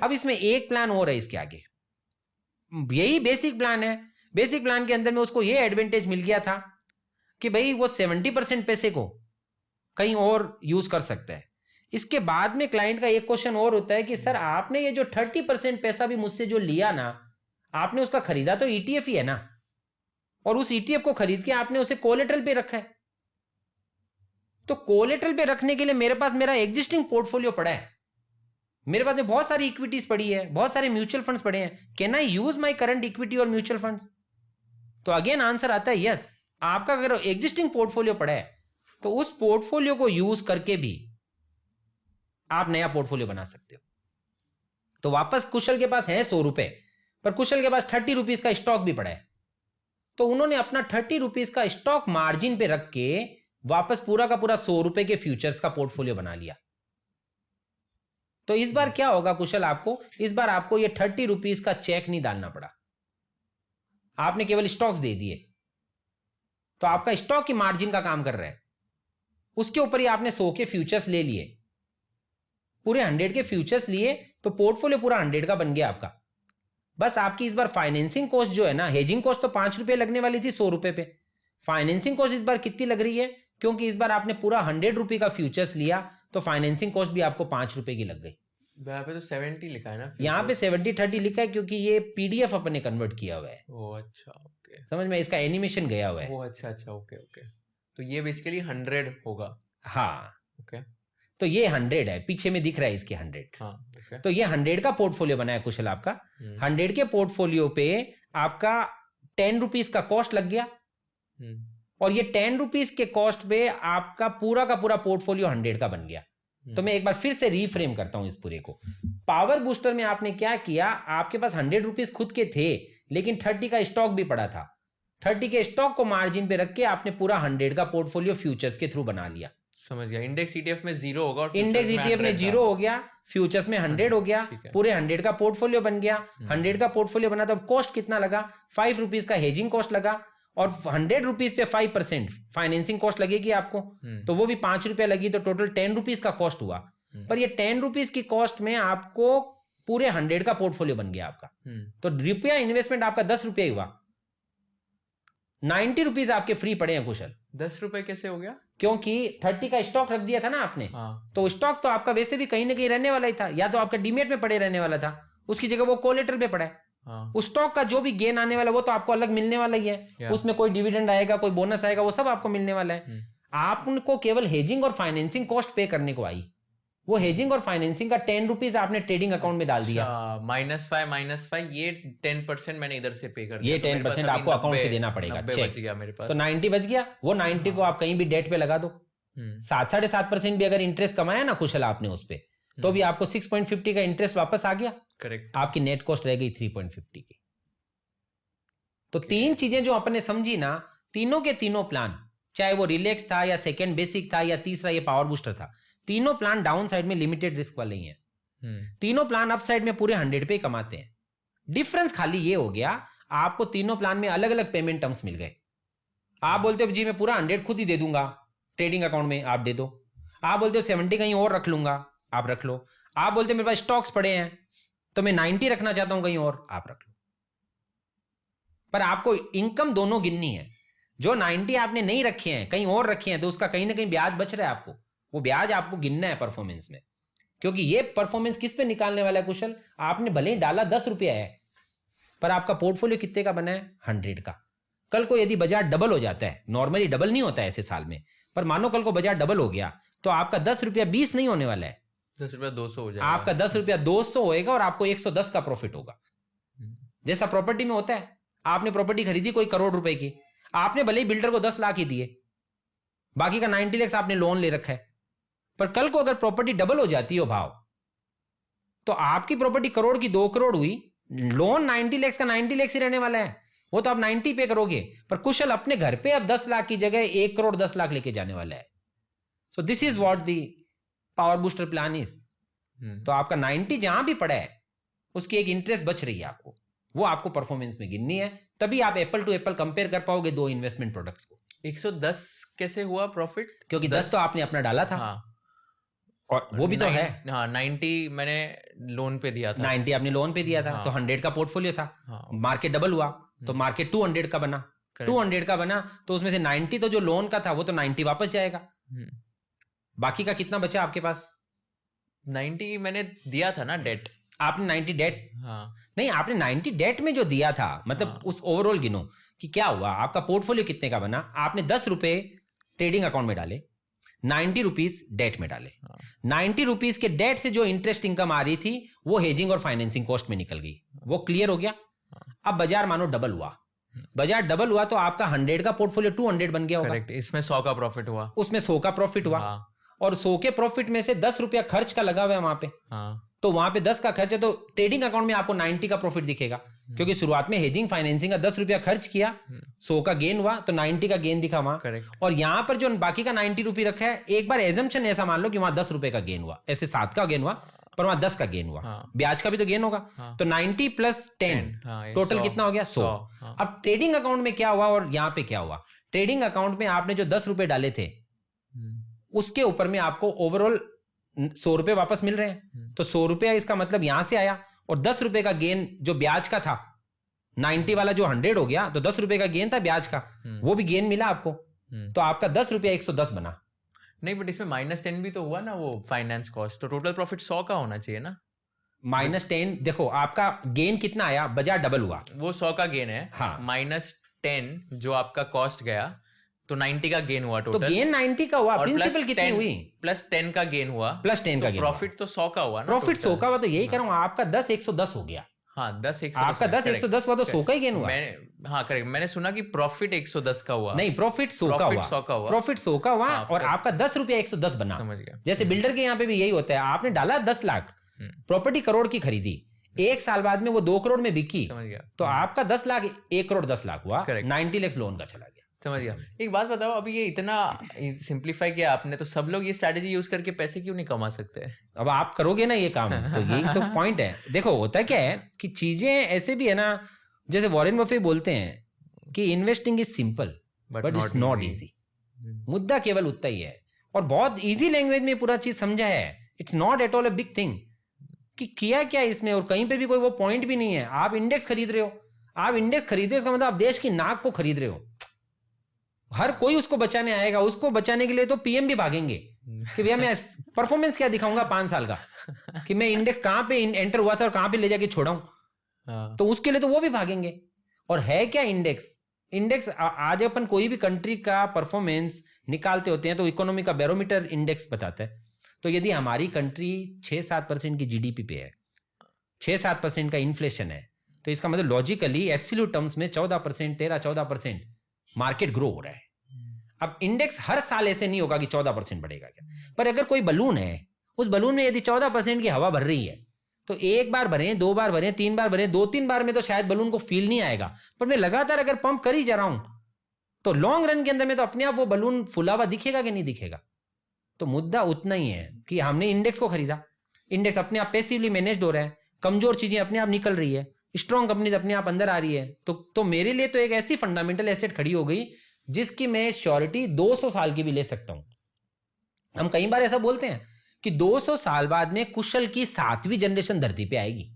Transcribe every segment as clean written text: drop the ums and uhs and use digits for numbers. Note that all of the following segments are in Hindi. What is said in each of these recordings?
अब इसमें एक प्लान और है इसके आगे, यही बेसिक प्लान है। बेसिक प्लान के अंदर में उसको ये एडवांटेज मिल गया था कि भाई वो 70% पैसे को कहीं और यूज कर सकता है। इसके बाद में क्लाइंट का एक क्वेश्चन और होता है कि सर आपने ये जो 30% पैसा भी मुझसे जो लिया ना, आपने उसका खरीदा तो ईटीएफ ही है ना, और उस ईटीएफ को खरीद के आपने उसे कोलेटरल पे रखा है। तो कोलेटरल पे रखने के लिए मेरे पास मेरा एग्जिस्टिंग पोर्टफोलियो पड़ा है, मेरे पास में बहुत सारी इक्विटीज पड़ी है, बहुत सारे म्यूचुअल फंड्स पड़े हैं। Can I use my current equity और म्यूचुअल फंड्स? तो अगेन आंसर आता है यस। आपका अगर एग्जिस्टिंग पोर्टफोलियो पड़ा है तो उस पोर्टफोलियो को यूज करके भी आप नया पोर्टफोलियो बना सकते हो। तो वापस कुशल के पास है 100 रुपए, पर कुशल के पास 30 रुपीज का स्टॉक भी पड़ा है, तो उन्होंने अपना 30 रुपीज का स्टॉक मार्जिन पे रख के वापस पूरा का पूरा 100 रुपए के फ्यूचर्स का पोर्टफोलियो बना लिया। तो इस बार क्या होगा कुशल, आपको इस बार आपको ये 30 रुपीज का चेक नहीं डालना पड़ा, आपने केवल स्टॉक्स दे दिए। तो आपका स्टॉक की मार्जिन का काम कर रहा है, उसके ऊपर ही आपने 100 के फ्यूचर्स ले लिए, पूरे 100 के फ्यूचर्स लिए, तो पोर्टफोलियो पूरा 100 का बन गया आपका। बस आपकी इस बार फाइनेंसिंग कॉस्ट जो है ना, हेजिंग कॉस्ट तो 5 रुपए लगने वाली थी 100 रुपए पे, फाइनेंसिंग कॉस्ट इस बार कितनी लग रही है, क्योंकि इस बार आपने पूरा 100 रुपए का फ्यूचर्स लिया, तो फाइनेंसिंग कॉस्ट भी आपको 5 रुपए की लग गई। यहाँ पे तो 70 लिखा है ना, यहाँ पे 70-30 लिखा है क्योंकि ये पीडीएफ अपने कन्वर्ट किया हुआ है। ओ अच्छा, ओके, समझ में, इसका एनिमेशन गया हुआ है। ओ अच्छा अच्छा, ओके ओके। तो ये बेसिकली 100 होगा। हाँ ओके, तो ये 100 है, पीछे में दिख रहा है इसके 100। हाँ ओके। तो ये 100 का पोर्टफोलियो बनाया कुशल आपका। 100 के पोर्टफोलियो पे आपका 10 रुपीज का कॉस्ट लग गया, और ये 10 रुपीज के कॉस्ट पे आपका पूरा का पूरा पोर्टफोलियो 100 का बन गया। तो मैं एक बार फिर से रीफ्रेम करता हूं इस पूरे को। पावर बूस्टर में आपने क्या किया, आपके पास 100 रुपीज खुद के थे, लेकिन 30 का स्टॉक भी पड़ा था, 30 के स्टॉक को मार्जिन पे रख के आपने पूरा 100 का पोर्टफोलियो फ्यूचर्स के थ्रू बना लिया। समझ गया। इंडेक्स ईटीएफ में 0 होगा और इंडेक्स ईटीएफ में 0 हो गया, फ्यूचर्स में 100 हो गया, पूरे 100 का पोर्टफोलियो बन गया। 100 का पोर्टफोलियो बना तो कॉस्ट कितना लगा, 5 रुपीज का हेजिंग कॉस्ट लगा, और 100 रुपीज पे 5% फाइनेंसिंग कॉस्ट लगेगी आपको, तो वो भी 5 रुपया लगी, तो टोटल 10 रुपीज का कॉस्ट हुआ। पर ये 10 रुपीज की कॉस्ट में आपको पूरे 100 का पोर्टफोलियो बन गया आपका। तो रुपया इन्वेस्टमेंट आपका 10 रुपया ही हुआ, 90 रुपीज आपके फ्री पड़े हैं कुशल। 10 रुपए कैसे हो गया? क्योंकि 30 का स्टॉक रख दिया था ना आपने। तो स्टॉक तो आपका वैसे भी कहीं ना कहीं रहने वाला ही था, या तो आपका डीमेट में पड़े रहने वाला था, उसकी जगह वो कोलेटरल पे पड़ा है। उस स्टॉक का जो भी गेन आने वाला वो तो आपको अलग मिलने वाला ही है, उसमें कोई डिविडेंड आएगा, कोई बोनस आएगा, वो सब आपको मिलने वाला है। आपको केवल हेजिंग और फाइनेंसिंग कॉस्ट पे करने को आई, वो हेजिंग और फाइनेंसिंग का 10 रुपीज आपने ट्रेडिंग अकाउंट में डाल दिया। -5 ये 10% मैंने इधर से पे कर दिया, ये 10% आपको अकाउंट से देना पड़ेगा। बच गया मेरे पास, तो 90 बच गया। वो 90 को आप कहीं भी डेट पे लगा दो, 7-7.5% भी अगर इंटरेस्ट कमाया ना कुशल आपने उस पे, तो भी आपको 6.50 का इंटरेस्ट वापस आ गया। करेक्ट। आपकी नेट कॉस्ट रह गई 3.50 की। तो 3 चीजें जो अपने समझी ना, तीनों के तीनों प्लान, चाहे वो रिलैक्स था या सेकंड बेसिक था या तीसरा ये पावर बूस्टर था, तीनों प्लान डाउन साइड में लिमिटेड रिस्क वाले ही हैं। तीनों प्लान अप साइड में पूरे 100 पे कमाते हैं। डिफरेंस खाली ये हो गया, आपको तीनों प्लान में अलग अलग पेमेंट टर्म्स मिल गए। आप बोलते हो जी मैं पूरा 100 खुद ही दे दूंगा ट्रेडिंग अकाउंट में, आप दे दो। आप बोलते हो 70 कहीं और रख लूंगा, आप रख लो। आप बोलते हो मेरे पास स्टॉक्स पड़े हैं तो मैं 90 रखना चाहता हूं कहीं और, आप रख लो। पर आपको इनकम दोनों गिननी है। जो 90 आपने नहीं रखे हैं, कहीं और रखे हैं, तो उसका कहीं ना कहीं ब्याज बच रहा है आपको, वो ब्याज आपको गिनना है परफॉर्मेंस में। क्योंकि ये परफॉर्मेंस किस पे निकालने वाला है कुशल, आपने भले ही डाला 10 रुपया है, पर आपका पोर्टफोलियो कितने का बना है, 100 का। कल को यदि बाजार डबल हो जाता है, नॉर्मली डबल नहीं होता है ऐसे साल में, पर मानो कल को बाजार डबल हो गया, तो आपका 10 रुपया 20 नहीं होने वाला है, 10 रुपया 200 हो जाएगा। आपका 10 रुपया 200 होएगा, और आपको 110 का प्रॉफिट होगा। जैसा प्रॉपर्टी में होता है, आपने प्रॉपर्टी खरीदी कोई करोड़ रुपए की, आपने भले ही बिल्डर को 10 लाख ही दिए, बाकी का 90 लाख आपने लोन ले रखा है, पर कल को अगर प्रॉपर्टी डबल हो जाती हो भाव, तो आपकी प्रॉपर्टी करोड़ की 2 करोड़ हुई, लोन 90 लाख का 90 लाख ही रहने वाला है, वो तो आप 90 पे करोगे। पर कुशल अपने घर पे अब 10 लाख की जगह 1 करोड़ 10 लाख लेके जाने वाला है। So this is what the power booster plan is. तो आपका 90 जहां भी पड़ा है उसकी एक इंटरेस्ट बच रही है आपको, वो आपको परफॉर्मेंस में गिननी है, तभी आप एप्पल टू एप्पल कंपेयर कर पाओगे दो इन्वेस्टमेंट प्रोडक्ट्स को। 110 कैसे हुआ प्रॉफिट? क्योंकि 10 तो आपने अपना डाला था। हाँ। और वो भी तो है। हाँ 90 मैंने लोन पे दिया था। 90 आपने लोन पे दिया था। हाँ। तो 100 का पोर्टफोलियो था। हाँ। मार्केट डबल हुआ तो मार्केट 200 का बना। 200 का बना तो उसमें से 90 तो जो लोन का था वो तो 90 वापस जाएगा। बाकी का कितना बचा आपके पास? 90 मैंने दिया था ना डेट। आपने 90 डेट? हाँ नहीं, आपने 90 डेट में जो दिया था, मतलब हाँ। उस ओवरऑल गिनो कि क्या हुआ, आपका पोर्टफोलियो कितने का बना। आपने 10 रुपए ट्रेडिंग अकाउंट में डाले, 90 रुपीज डेट में डाले। 90 रुपीज के डेट से जो इंटरेस्ट इनकम आ रही थी वो हेजिंग और फाइनेंसिंग कॉस्ट में निकल गई। वो क्लियर हो गया। अब बाजार मानो डबल हुआ, बाजार डबल हुआ तो आपका 100 का पोर्टफोलियो 200 बन गया होगा। करेक्ट। इसमें 100 का प्रॉफिट हुआ। उसमें 100 का प्रॉफिट हुआ। हाँ। और 100 के प्रॉफिट में से 10 रुपया खर्च का लगा हुआ है वहां पे। हाँ। तो वहां पे 10 का खर्च है तो ट्रेडिंग अकाउंट में आपको 90 का प्रॉफिट दिखेगा, क्योंकि शुरुआत में हेजिंग फाइनेंसिंग का 10 रुपया खर्च किया, 100 का गेन हुआ तो 90 का गेन दिखा वहां। करेक्ट। और यहाँ पर जो बाकी का 90 रुपये रखा है, एक बार एजम्पशन ऐसा मान लो कि वहां 10 रुपए का गेन हुआ, ऐसे 7 का गेन हुआ पर वहां 10 का गेन हुआ। हाँ। ब्याज का भी तो गेन होगा। हाँ। तो 90 प्लस 10 टोटल कितना हो गया? 100। हाँ। अब ट्रेडिंग अकाउंट में क्या हुआ और यहाँ पे क्या हुआ? ट्रेडिंग अकाउंट में आपने जो 10 रुपए डाले थे उसके ऊपर में आपको ओवरऑल 100 रुपए वापस मिल रहे हैं। तो 100 रुपया इसका मतलब यहां से आया, और 10 रुपए का गेन जो ब्याज का था, 90 वाला जो 100 हो गया तो 10 रुपए का गेन था ब्याज का, वो भी गेन मिला आपको। तो आपका 10 रुपया 110 बना। नहीं बट इसमें -10 भी तो हुआ ना वो फाइनेंस कॉस्ट, तो टोटल प्रॉफिट 100 का होना चाहिए ना। -10 देखो आपका गेन कितना आया, बाजार डबल हुआ, वो 100 का गेन है। हाँ। -10 जो आपका कॉस्ट गया तो 90 का गेन हुआ टोटल। तो गेन 90 का हुआ, प्रिंसिपल कितनी हुई? +10 का गेन हुआ। +10 का गेन, प्रॉफिट तो 100 का हुआ ना। प्रॉफिट 100 का हुआ। तो यही करूँ, आपका 10 110 हो गया। हाँ 10 110 आपका 10 110 हुआ तो 100 का ही गेन हुआ। हाँ करेक्ट। मैंने सुना कि प्रॉफिट 110 का हुआ। नहीं, प्रॉफिट 100 का हुआ। प्रॉफिट 100 का हुआ और आपका 10 रुपया 110 बना। समझ गया। जैसे बिल्डर के यहाँ पे भी यही होता है, आपने डाला 10 लाख, प्रॉपर्टी करोड़ की खरीदी, 1 साल बाद में वो 2 करोड़ में बिकी, समझ गया। तो आपका 10 लाख 1 करोड़ 10 लाख हुआ, 90 लाख लोन का चला गया। समझ गया। एक बात बताओ, अभी ये इतना सिंप्लीफाई किया आपने, तो सब लोग ये स्ट्रैटेजी यूज करके पैसे क्यों नहीं कमा सकते? अब आप करोगे ना ये काम, तो यही तो पॉइंट है। देखो होता क्या है कि चीजें ऐसे भी है ना, जैसे वॉरेन बफेट बोलते हैं कि investing is simple but it's not easy. मुद्दा केवल उतना ही है, और बहुत इजी लैंग्वेज में पूरा चीज समझा है। It's not at all a big thing कि किया क्या इसमें, और कहीं पे भी कोई वो पॉइंट भी नहीं है। आप इंडेक्स खरीद रहे हो, आप इंडेक्स खरीदे इसका मतलब आप देश की नाक को खरीद रहे हो। हर कोई उसको बचाने आएगा, उसको बचाने के लिए तो पीएम भी भागेंगे कि भैया मैं परफॉर्मेंस क्या दिखाऊंगा 5 साल का, कि मैं इंडेक्स कहां पे एंटर हुआ था और कहां पे ले जाके छोड़ाऊं। तो उसके लिए तो वो भी भागेंगे। और है क्या इंडेक्स? इंडेक्स आज अपन कोई भी कंट्री का परफॉर्मेंस निकालते होते हैं तो इकोनॉमी का बैरोमीटर इंडेक्स बताता है। तो यदि हमारी कंट्री 6-7% की जीडीपी पे है, 6-7% का इन्फ्लेशन है, तो इसका मतलब लॉजिकली एब्सोल्यूट टर्म्स में 14%, 13-14% मार्केट ग्रो हो रहा है। अब इंडेक्स हर साल ऐसे नहीं होगा कि 14% बढ़ेगा क्या, पर अगर कोई बलून है, उस बलून में यदि 14% की हवा भर रही है, तो 1 बार भरें, 2 बार भरें, 3 बार भरें, 2-3 बार में तो शायद बलून को फील नहीं आएगा, पर मैं लगातार अगर पंप कर ही जा रहा हूं तो लॉन्ग रन के अंदर में तो अपने आप वो बलून फुला हुआ दिखेगा कि नहीं दिखेगा। तो मुद्दा उतना ही है कि हमने इंडेक्स को खरीदा, इंडेक्स अपने आप पैसिवली मैनेज्ड हो रहा है, कमजोर चीजें अपने आप निकल रही है, स्ट्रॉन्ग कंपनीज अपने आप अंदर आ रही है। तो मेरे लिए तो एक ऐसी फंडामेंटल एसेट खड़ी हो गई जिसकी मैं श्योरिटी 200 साल की भी ले सकता हूं। हम कई बार ऐसा बोलते हैं कि 200 साल बाद में कुशल की 7वीं जनरेशन धरती पे आएगी।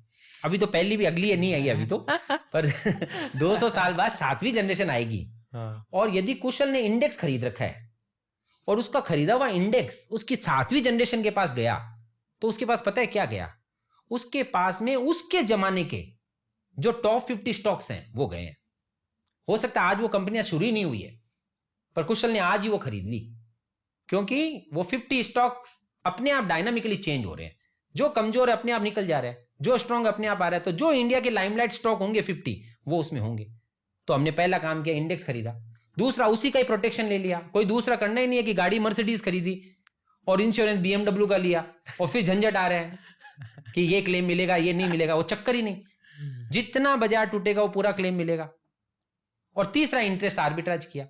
अभी तो पहली भी, अगली है नहीं आई अभी तो, पर 200 साल बाद 7वीं जनरेशन आएगी। और यदि कुशल ने इंडेक्स खरीद रखा है और उसका खरीदा हुआ इंडेक्स उसकी 7वीं जनरेशन के पास गया, तो उसके पास पता है क्या गया? उसके पास में उसके जमाने के जो टॉप 50 स्टॉक्स हैं वो गए हैं। हो सकता है आज वो कंपनियां शुरू ही नहीं हुई है, पर कुशल ने आज ही वो खरीद ली, क्योंकि वो 50 स्टॉक्स अपने आप डायनामिकली चेंज हो रहे हैं। जो कमजोर है अपने आप निकल जा रहा है, जो स्ट्रांग अपने आप आ रहा है। तो जो इंडिया के लाइमलाइट स्टॉक होंगे 50, वो उसमें होंगे। तो हमने पहला काम किया, इंडेक्स खरीदा। दूसरा, उसी का ही प्रोटेक्शन ले लिया। कोई दूसरा करना ही नहीं है कि गाड़ी मर्सिडीज खरीदी और इंश्योरेंस BMW का लिया और फिर झंझट आ रहे हैं कि ये क्लेम मिलेगा, ये नहीं मिलेगा। वो चक्कर ही नहीं, जितना बाजार टूटेगा वो पूरा क्लेम मिलेगा। और तीसरा, इंटरेस्ट आर्बिट्राज किया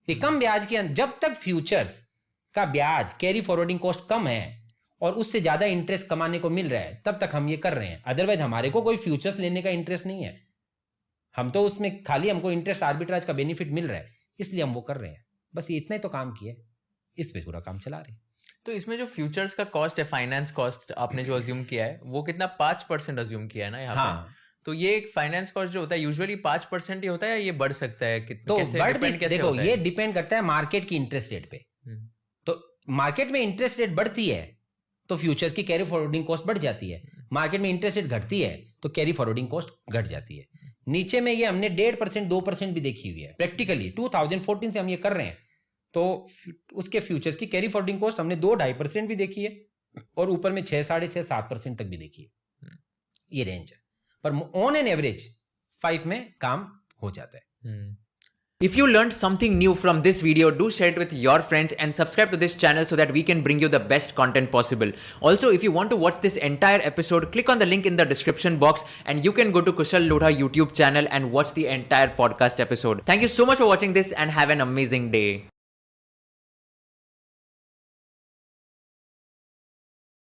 कि कम ब्याज के, जब तक फ्यूचर्स का ब्याज कैरी फॉरवर्डिंग कॉस्ट कम है और उससे ज्यादा इंटरेस्ट कमाने को मिल रहा है, तब तक हम ये कर रहे हैं। अदरवाइज हमारे को कोई फ्यूचर्स लेने का इंटरेस्ट नहीं है, हम तो उसमें खाली हमको इंटरेस्ट आर्बिट्राज का बेनिफिट मिल रहा है, इसलिए हम वो कर रहे हैं। बस ये इतना ही तो काम किया, इस पे पूरा काम चला रहे हैं। तो इसमें जो फ्यूचर्स का कॉस्ट है, फाइनेंस कॉस्ट आपने जो अज्यूम किया है, वो कितना 5% अज्यूम किया है ना यहाँ हाँ। पे? तो ये एक फाइनेंस कॉस्ट जो होता है यूजुअली 5% ही होता है या ये बढ़ सकता है? तो कैसे बढ़ डिपेंड कैसे देखो होता ये है? डिपेंड करता है मार्केट की इंटरेस्ट रेट पे। तो मार्केट में इंटरेस्ट रेट बढ़ती है तो फ्यूचर्स की कैरी फॉरवर्डिंग कॉस्ट बढ़ जाती है, मार्केट में इंटरेस्ट रेट घटती है तो कैरी फॉरवर्डिंग कॉस्ट घट जाती है। नीचे में ये हमने 1.5% 2% भी देखी हुई है प्रैक्टिकली, 2014 से हम ये कर रहे हैं, तो उसके फ्यूचर्स की कैरी फॉरवर्डिंग कॉस्ट हमने 2-2.5% भी देखी है और ऊपर में 6, 6.5, 7% तक भी देखी है। ये रेंज है, पर ऑन एन एवरेज 5 में काम हो जाता है। If you learned something new from this video, do share it with your friends and subscribe to this channel so that we can bring you the best content possible. Also, if you want to watch this entire episode, click on the link in the description box and you can go to Kushal Lodha YouTube channel and watch the entire podcast episode. Thank you so much for watching this and have an amazing day.